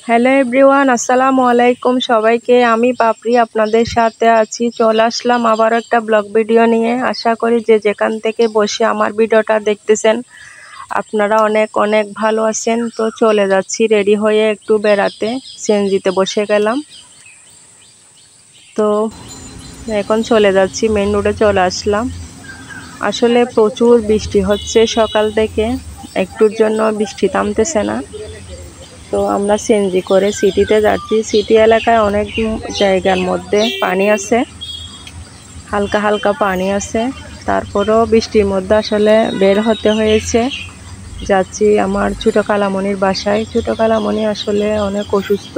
Hello everyone, আসসালামু আলাইকুম সবাইকে। আমি পাপড়ি আপনাদের সাথে আছি। চলে আসলাম আবার একটা ব্লগ ভিডিও নিয়ে। আশা করি যে যেখান থেকে বসে আমার ভিডিওটা দেখতেছেন আপনারা অনেক অনেক ভালো আছেন। তো চলে যাচ্ছি রেডি হয়ে একটু বেড়াতে, সিএনজিতে বসে গেলাম। তো এখন চলে যাচ্ছি, মেন রোডে চলে আসলাম। আসলে প্রচুর বৃষ্টি হচ্ছে সকাল থেকে, একটুর জন্য বৃষ্টি থামতেছে না। তো আমরা সিএনজি করে সিটিতে যাচ্ছি। সিটি এলাকায় অনেক জায়গার মধ্যে পানি আছে, হালকা হালকা পানি আছে। তারপরেও বৃষ্টির মধ্যে আসলে বের হতে হয়েছে। যাচ্ছি আমার ছোটো খালামণির বাসায়। ছোটো খালামণি আসলে অনেক অসুস্থ,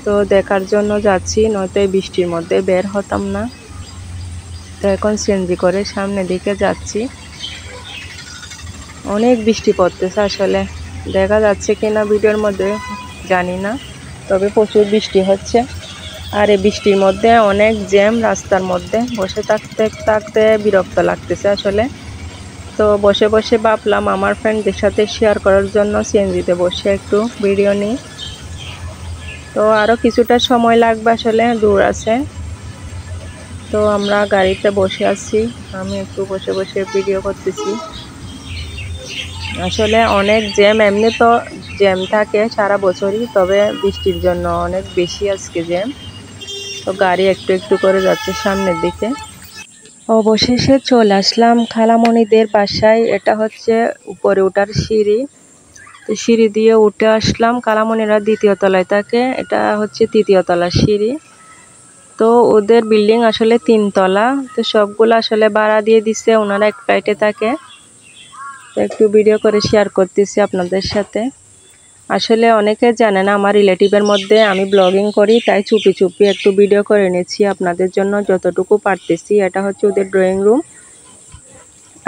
তো দেখার জন্য যাচ্ছি, নয়তো এই বৃষ্টির মধ্যে বের হতাম না। তো এখন সিএনজি করে সামনের দিকে যাচ্ছি। অনেক বৃষ্টি পড়তেছে, আসলে দেখা যাচ্ছে কিনা ভিডিওর মধ্যে জানি না, তবে প্রচুর বৃষ্টি হচ্ছে। আর এই বৃষ্টির মধ্যে অনেক জ্যাম, রাস্তার মধ্যে বসে থাকতে থাকতে বিরক্ত লাগতেছে আসলে। তো বসে বসে ভাবলাম আমার ফ্রেন্ডদের সাথে শেয়ার করার জন্য সিএনজিতে বসে একটু ভিডিও নিই। তো আরও কিছুটা সময় লাগবে, আসলে দূর আছে। তো আমরা গাড়িতে বসে আছি, আমি একটু বসে বসে ভিডিও করতেছি। আসলে অনেক জ্যাম, এমনি তো জ্যাম থাকে সারা বছরই, তবে বৃষ্টির জন্য অনেক বেশি আজকে জ্যাম। তো গাড়ি একটু একটু করে যাচ্ছে সামনের দিকে। অবশেষে চলে আসলাম খালামণিদের বাসায়। এটা হচ্ছে উপরে ওঠার সিঁড়ি। তো সিঁড়ি দিয়ে উঠে আসলাম। খালামণিরা দ্বিতীয় তলায় থাকে, এটা হচ্ছে তৃতীয় তলার সিঁড়ি। তো ওদের বিল্ডিং আসলে 3 তলা। তো সবগুলো আসলে ভাড়া দিয়ে দিচ্ছে, ওনারা এক ফ্লাইটে থাকে। তো একটু ভিডিও করে শেয়ার করতেছি আপনাদের সাথে। আসলে অনেকে জানে না আমার রিলেটিভের মধ্যে আমি ব্লগিং করি, তাই চুপি চুপি একটু ভিডিও করে নিচ্ছি আপনাদের জন্য যতটুকু পারতেছি। এটা হচ্ছে ওদের ড্রয়িং রুম।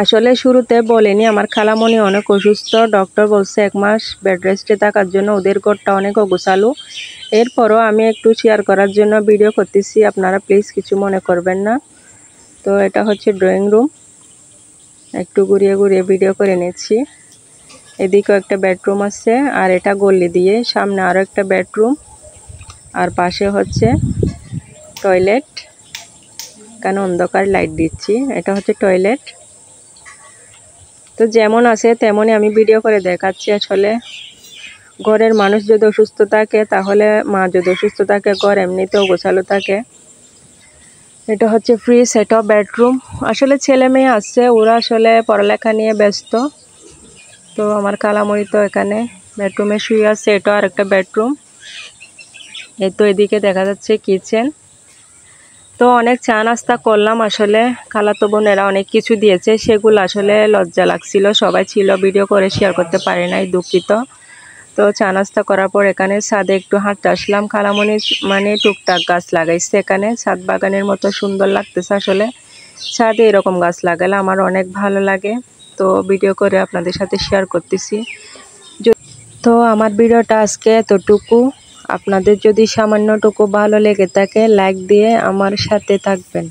আসলে শুরুতে বলেনি, আমার খালামণি অনেক অসুস্থ, ডক্টর বলছে 1 মাস বেড রেস্টে থাকার জন্য। ওদের ঘরটা অনেক অগোছালো। এরপরও আমি একটু শেয়ার করার জন্য ভিডিও করতেছি, আপনারা প্লিজ কিছু মনে করবেন না। তো এটা হচ্ছে ড্রয়িং রুম, একটু ঘুরিয়ে ঘুরিয়ে ভিডিও করে নিচ্ছি। এদিকেও একটা বেডরুম আছে, আর এটা গলি দিয়ে সামনে আরও একটা বেডরুম, আর পাশে হচ্ছে টয়লেট। কেন অন্ধকার লাইট দিচ্ছি, এটা হচ্ছে টয়লেট। তো যেমন আছে তেমনই আমি ভিডিও করে দেখাচ্ছি। আসলে ঘরের মানুষ যদি অসুস্থ থাকে, তাহলে মা যদি অসুস্থ থাকে, ঘর এমনিতেও গোছালো থাকে। এটা হচ্ছে ফ্রিজ, এটাও বেডরুম। আসলে ছেলে মেয়ে আছে, ওরা আসলে পড়ালেখা নিয়ে ব্যস্ত। তো আমার খালামণি তো এখানে বেডরুমে শুয়ে আছে, এটাও আর একটা বেডরুম। এই তো এদিকে দেখা যাচ্ছে কিচেন। তো অনেক চা নাস্তা করলাম। আসলে খালাতো বোনেরা অনেক কিছু দিয়েছে, সেগুলো আসলে লজ্জা লাগছিল, সবাই ছিল ভিডিও করে শেয়ার করতে পারি নাই, দুঃখিত। তো চা নাস্তা করার পর এখানে ছাদে একটু হাঁটতে আসলাম। খালামণি মানে টুকটাক গাছ লাগাইছে এখানে, ছাদ বাগানের মতো সুন্দর লাগতেছে। আসলে ছাদে এরকম গাছ লাগালে আমার অনেক ভালো লাগে, তো ভিডিও করে আপনাদের সাথে শেয়ার করতেছি। তো আমার ভিডিওটা আজকে এতটুকু। আপনাদের যদি সামান্যটুকু ভালো লেগে থাকে, লাইক দিয়ে আমার সাথে থাকবেন।